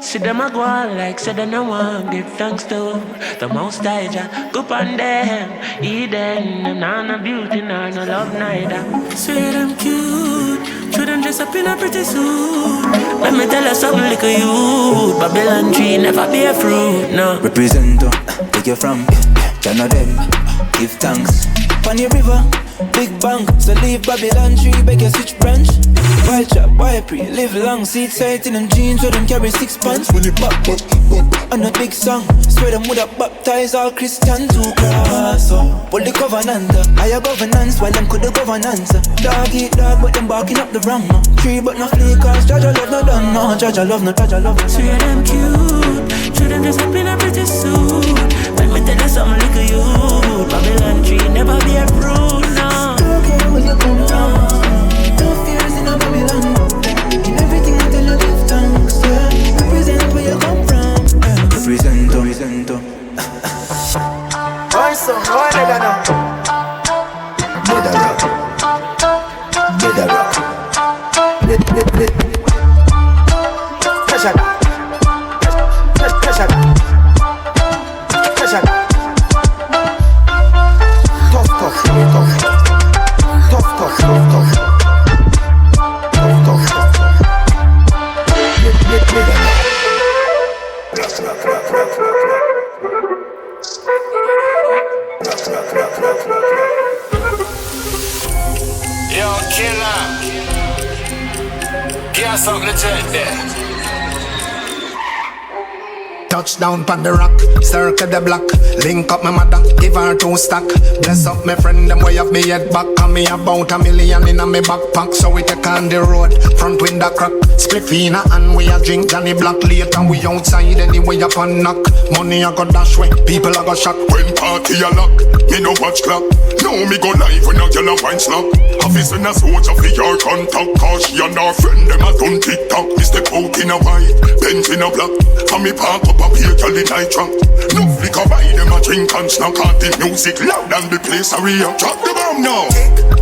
See them a go on like say they no want give thanks to the most high Jah. Go on them, Eden. Them nah no beauty, nah no love neither. Sweet and cute, should them dress up in a pretty suit. Let me tell you something like a youth. Babylon tree never bear fruit, no. Represent, take you from China them, give thanks. Funny river, big bang. So leave Babylon tree, beg you switch branch. Wild chop, wild pre, live long. Seed sight in them jeans, so them carry 6 pants. When you pop, on a big song. Swear them woulda baptize all Christians who cross. Pull the covenant, higher governance, while them coulda governance. Dog eat dog, but them barking up the wrong. Tree but no flea, cause Jaja love no done. No, Jaja love no, Jaja love no. Swear them cute, should them dress up in a pretty suit. Let me tell you something like a youth. Babylon tree never be a fruit, no. Don't care where you come from. No fears in a Babylon. In everything I tell you give thanks, yeah. Represent where you come from, yeah. Represent. Also, what I don't know. Get a rock. Pressure. Yo, killer. Give us something to check there. Touchdown pon the rock, circle the block. Link up my mother, give her 2 stack. Bless up my friend, them way up me head back. And me about $1 million in a me backpack. So we take on the road, front window crack. Split fina and we a drink Johnny Black. Later we outside anyway up and knock. Money a go dash way, people a go shock. When party a lock, me no watch clock. Now me go live when a girl a wine slap. Office and a soldier for your contact. Cause she and her friend them a done TikTok. Me step out in a white, Benz in a black. And me park up a here girl in high trunk. No flicker by them a drink and snack. Out the music loud and the place a real. Drop the bomb now.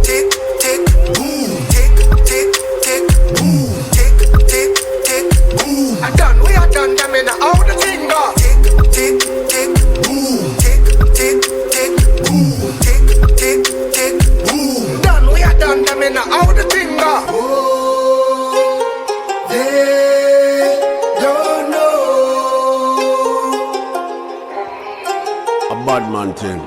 Tick, tick, boom. Tick, tick, tick, boom. Tick, tick, tick, boom. I done, we are done, them in all the thing go. Tick, tick, tick, boom. Tick, tick, tick, boom. Tick, tick, tick, boom. Done, we are done, them in all the thing go. They don't know. A bad man thing.